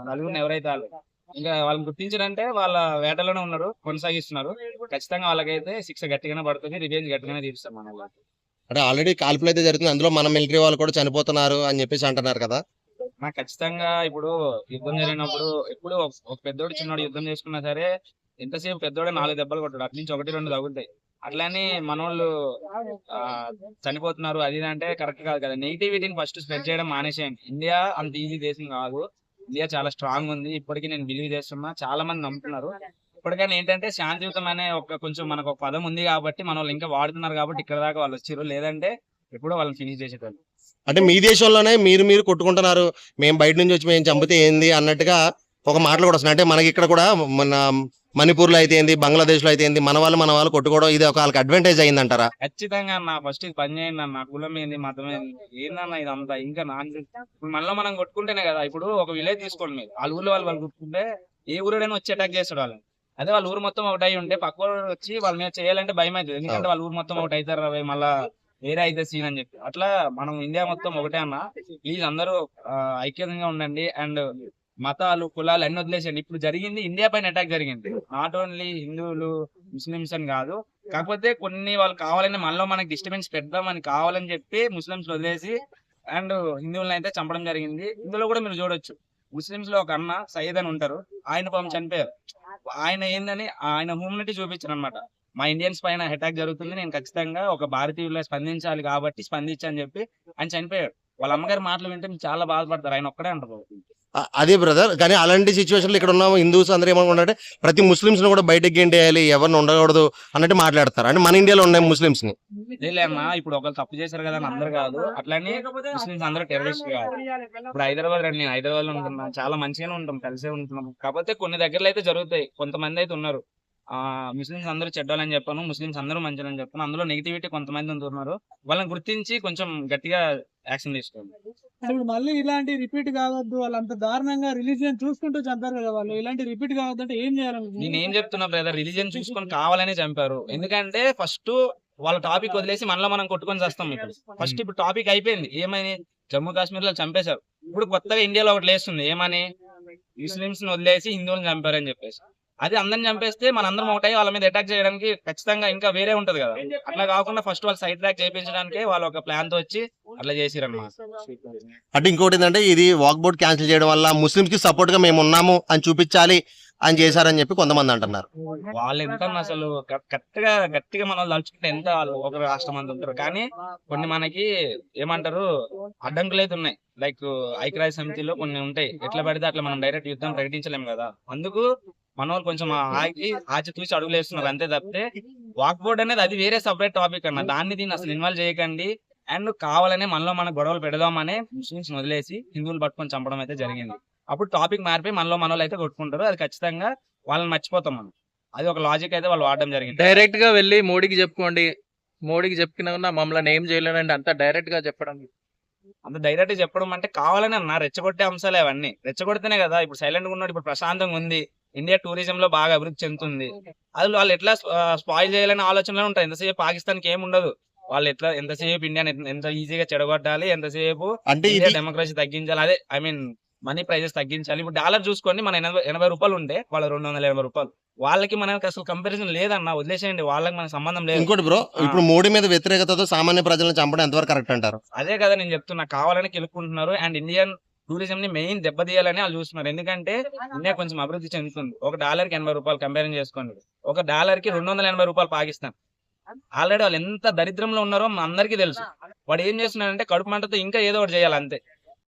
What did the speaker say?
నలుగురిని ఎవరైతే వాళ్ళు ఇంకా వాళ్ళని గుర్తించారంటే వాళ్ళ వేటలోనే ఉన్నారు, కొనసాగిస్తున్నారు. ఖచ్చితంగా వాళ్ళకైతే శిక్ష గట్టిగానే పడుతుంది, రివెంజ్ గట్టిగానే తీరుస్తాం మన వాళ్ళు. అంటే ఆల్రెడీ కాల్పులు అయితే జరుగుతుంది, అందులో మన మిలిటరీ వాళ్ళు కూడా చనిపోతున్నారు అని చెప్పేసి అంటున్నారు కదా. నాకు ఖచ్చితంగా ఇప్పుడు యుద్ధం జరిగినప్పుడు ఎప్పుడు ఒక పెద్దోడు చిన్నోడు యుద్ధం చేసుకున్నా సరే ఎంతసేపు పెద్దోడే 4 దెబ్బలు కొట్టాడు, అటు నుంచి 1-2 తగులుతాయి. అట్లానే మనోళ్ళు ఆ చనిపోతున్నారు అది ఇది అంటే కరెక్ట్ కాదు కదా. నెగిటివిటీని ఫస్ట్ స్ప్రెడ్ చేయడం మానేసేయండి. ఇండియా అంత ఈజీ దేశం కాదు, ఇండియా చాలా స్ట్రాంగ్ ఉంది. ఇప్పటికీ నేను బిలీవ్ చేస్తున్నా, చాలా మంది నమ్ముతున్నారు. ఇప్పటికైనా ఏంటంటే శాంతియుతం అనే ఒక కొంచెం మనకు ఒక పదం ఉంది కాబట్టి మన వాళ్ళు ఇంకా వాడుతున్నారు కాబట్టి ఇక్కడ దాకా వాళ్ళు వచ్చారు, లేదంటే ఎప్పుడో వాళ్ళని ఫినిష్ చేసేటోళ్ళు. అంటే మీ దేశంలోనే మీరు మీరు కొట్టుకుంటున్నారు, మేము బయట నుంచి వచ్చి మేము చంపితే ఏంది అన్నట్టుగా ఒక మాటలు కూడా వస్తున్నాయి. అంటే మనకి ఇక్కడ కూడా మన మణిపూర్ లో అయితే ఏంది, బంగ్లాదేశ్ లో అయితే ఏంది, మన వాళ్ళు కొట్టుకోవడం ఇది ఒక వాళ్ళకి అడ్వాంటేజ్ అయిందంటారా? ఖచ్చితంగా అన్న, ఫస్ట్ ఇది పని చేయండి అన్న. కులం ఏంది, మతం ఏంది, ఏందన్న ఇదంతా ఇంకా ఇప్పుడు మనలో మనం కొట్టుకుంటేనే కదా. ఇప్పుడు ఒక విలేజ్ తీసుకోండి, మీరు వాళ్ళ ఊర్లో వాళ్ళు కొట్టుకుంటే ఏ ఊరుడైనా వచ్చి అటాక్ చేస్తాడు వాళ్ళని. అదే వాళ్ళ ఊరు మొత్తం ఒకటి అయి ఉంటే పక్క ఊరు వచ్చి వాళ్ళ మీద చేయాలంటే భయం అవుతుంది, ఎందుకంటే వాళ్ళ ఊరు మొత్తం ఒకటి అవుతారు అవి మళ్ళా వేరే అయితే సీన్ అని చెప్పి. అట్లా మనం ఇండియా మొత్తం ఒకటే అన్న. ప్లీజ్ అందరూ ఐక్యంగా ఉండండి. అండ్ మతాలు కులాలు అన్ని వదిలేసండి. ఇప్పుడు జరిగింది ఇండియా పైన అటాక్ జరిగింది, నాట్ ఓన్లీ హిందువులు ముస్లిమ్స్ అని కాదు. కాకపోతే కొన్ని వాళ్ళు కావాలని మనలో మనకి డిస్టర్బెన్స్ పెడదామని కావాలని చెప్పి ముస్లిమ్స్ వదిలేసి అండ్ హిందువులను అయితే చంపడం జరిగింది. ఇందులో కూడా మీరు చూడొచ్చు, ముస్లిమ్స్ లో ఒక అన్న సయ్యద్ అని ఉంటారు, ఆయన పాపం చనిపోయారు. ఆయన ఏందని ఆయన హ్యూమినిటీ చూపించారు అనమాట. మా ఇండియన్స్ పైన అటాక్ జరుగుతుంది, నేను ఖచ్చితంగా ఒక భారతీయుల్లో స్పందించాలి కాబట్టి స్పందించని చెప్పి ఆయన చనిపోయాడు. వాళ్ళ అమ్మగారి మాటలు వింటే మీరు చాలా బాధపడతారు, ఆయన ఒక్కడే అంటారు. అదే బ్రదర్, కానీ అలాంటి సిచ్యువేషన్లో ఇక్కడ ఉన్న హిందూస్ అందరూ ఏమనుకుంటారంటే ప్రతి ముస్లిమ్స్ ను కూడా బయటకు గెంటేయాలి, ఎవరిని ఉండకూడదు అన్నట్టు మాట్లాడతారు. అంటే మన ఇండియాలో ఉన్న ముస్లిమ్స్ ని అన్నా ఇప్పుడు ఒకరు తప్పు చేశారు కదా అని అందరు కాదు, అట్లానే ముస్లిమ్స్ అందరూ టెర్రరిస్ట్ కాదు. ఇప్పుడు హైదరాబాద్ రండి, నేను హైదరాబాద్ లో ఉంటున్నా, చాలా మంచిగానే ఉంటాం, కలిసే ఉంటున్నాం. కాకపోతే కొన్ని దగ్గరలో అయితే జరుగుతాయి, కొంతమంది అయితే ఉన్నారు ముస్లిమ్స్ అందరూ చెడ్డాలని చెప్పాను, ముస్లిమ్స్ అందరూ మంచిదని చెప్పాను, అందులో నెగిటివిటీ కొంతమంది ఉంటున్నారు. వాళ్ళని గుర్తించి కొంచెం గట్టిగా యాక్షన్ తీసుకోండి. ఇప్పుడు మళ్ళీ ఇలాంటి రిపీట్ కావద్దు, వాళ్ళు అంత దారుణంగా రిలీజియన్ చూసుకుంటూ చంపారు కదా, వాళ్ళు ఇలాంటి రిపీట్ కావద్దు అంటే ఏం చేయాలి? నేను ఏం చెప్తున్నా బ్రదర్, రిలీజియన్ చూసుకొని కావాలనే చంపారు. ఎందుకంటే ఫస్ట్ వాళ్ళ టాపిక్ వదిలేసి మనలో మనం కొట్టుకొని చేస్తాం. ఇప్పుడు ఫస్ట్ ఇప్పుడు టాపిక్ అయిపోయింది, ఏమని జమ్మూ కాశ్మీర్ లో చంపేశారు. ఇప్పుడు కొత్తగా ఇండియాలో ఒకటి లేస్తుంది, ఏమని ముస్లిమ్స్ ని వదిలేసి హిందువులను చంపారని చెప్పేసి. అది అందరిని చంపేస్తే మనందరం ఒకటై వాళ్ళ మీద అటాక్ చేయడానికి ఖచ్చితంగా ఇంకా వేరే ఉంటది కదా. అట్లా కాకుండా ఫస్ట్ వాళ్ళు సైడ్ ట్రాక్ చేయించడానికి వాళ్ళు ఒక ప్లాన్ తో వచ్చి అట్లా చేసిరన్నమాట. అంటే ఇంకోటి ఏంటంటే ఇది వాక్ బోర్డ్ క్యాన్సిల్ చేయడం వల్ల ముస్లిమ్స్ కి సపోర్ట్ గా మేము ఉన్నాము అని చూపించాలి అని చేశారని చెప్పి కొంతమంది అంటున్నారు. వాళ్ళు ఎంత అసలు గట్టిగా మనం తలుచుకుంటే ఎంత వాళ్ళు ఒక రాష్ట్రం అంత ఉంటారు, కానీ కొన్ని మనకి ఏమంటారు అడ్డంకులు అయితే ఉన్నాయి. లైక్ ఐక్యరాజ్య సమితిలో కొన్ని ఉంటాయి, ఎట్లా పడితే అట్లా మనం డైరెక్ట్ యుద్ధం ప్రకటించలేము కదా. అందుకు మన వాళ్ళు కొంచెం ఆచి తూచి అడుగులు వేస్తున్నారు అంతే తప్పితే వాక్ బోర్డ్ అనేది అది వేరే సపరేట్ టాపిక్ అన్న, దాన్ని దీన్ని అసలు ఇన్వాల్వ్ చేయకండి. అండ్ కావాలనే మనలో మన గొడవలు పెడదామనే ముస్లిమ్స్ వదిలేసి హిందువులు పట్టుకొని చంపడం అయితే జరిగింది. అప్పుడు టాపిక్ మారిపోయి మనలో అయితే కొట్టుకుంటారు, అది ఖచ్చితంగా వాళ్ళని మర్చిపోతాం మనం. అది ఒక లాజిక్ అయితే వాళ్ళు వాడడం జరిగింది. డైరెక్ట్ గా వెళ్ళి మోడీకి చెప్పుకోండి, మోడీకి చెప్పుకున్నా మమ్మల్ని ఏం చేయలేనండి అంత డైరెక్ట్ గా చెప్పడం. అంత డైరెక్ట్ చెప్పడం అంటే కావాలని అన్న రెచ్చగొట్టే అంశాలు అవన్నీ. రెచ్చగొడితేనే కదా ఇప్పుడు సైలెంట్ గా ఉన్నాడు, ఇప్పుడు ప్రశాంతంగా ఉంది, ఇండియా టూరిజం లో బాగా అభివృద్ధి చెందుతుంది. అది వాళ్ళు ఎట్లా స్పాయిల్ చేయాలనే ఆలోచనలో ఉంటాయి. ఎంతసేపు పాకిస్తాన్ కి ఏమి ఉండదు, వాళ్ళు ఎట్లా ఎంతసేపు ఇండియాని ఎంత ఈజీగా చెడగొట్టాలి, ఎంతసేపు డెమోక్రసీ తగ్గించాలి, అదే ఐ మీన్ మనీ ప్రైజెస్ తగ్గించాలి. ఇప్పుడు డాలర్ చూసుకోండి, మన 80 రూపాయలు ఉంటే వాళ్ళ 280 రూపాయలు, వాళ్ళకి మనకి అసలు కంపారిజన్ లేదన్న, వదిలేసేయండి, వాళ్ళకి మనకు సంబంధం లేదు. ఇంకోటి బ్రో, ఇప్పుడు మోడీ మీద వ్యతిరేకతతో సామాన్య ప్రజలను చంపడం ఎంతవరకు కరెక్ట్ అంటారు? అదే కదా నేను చెప్తున్నా, కావాలని కెలుక్కుంటున్నారు. అండ్ ఇండియన్ టూరిజం ని మెయిన్ దెబ్బతీయాలని వాళ్ళు చూస్తున్నారు. ఎందుకంటే ఇండియా కొంచెం అభివృద్ధి చెందుతుంది. ఒక డాలర్ కి 80 రూపాయలు కంపేర్ చేసుకోండి, ఒక డాలర్ కి 280 రూపాయలు పాకిస్తాన్. ఆల్రెడీ వాళ్ళు ఎంత దరిద్రంలో ఉన్నారో అందరికీ తెలుసు. వాడు ఏం చేస్తున్నాడంటే కడుపు మంటతో ఇంకా ఏదో ఒకటి చేయాలి అంతే.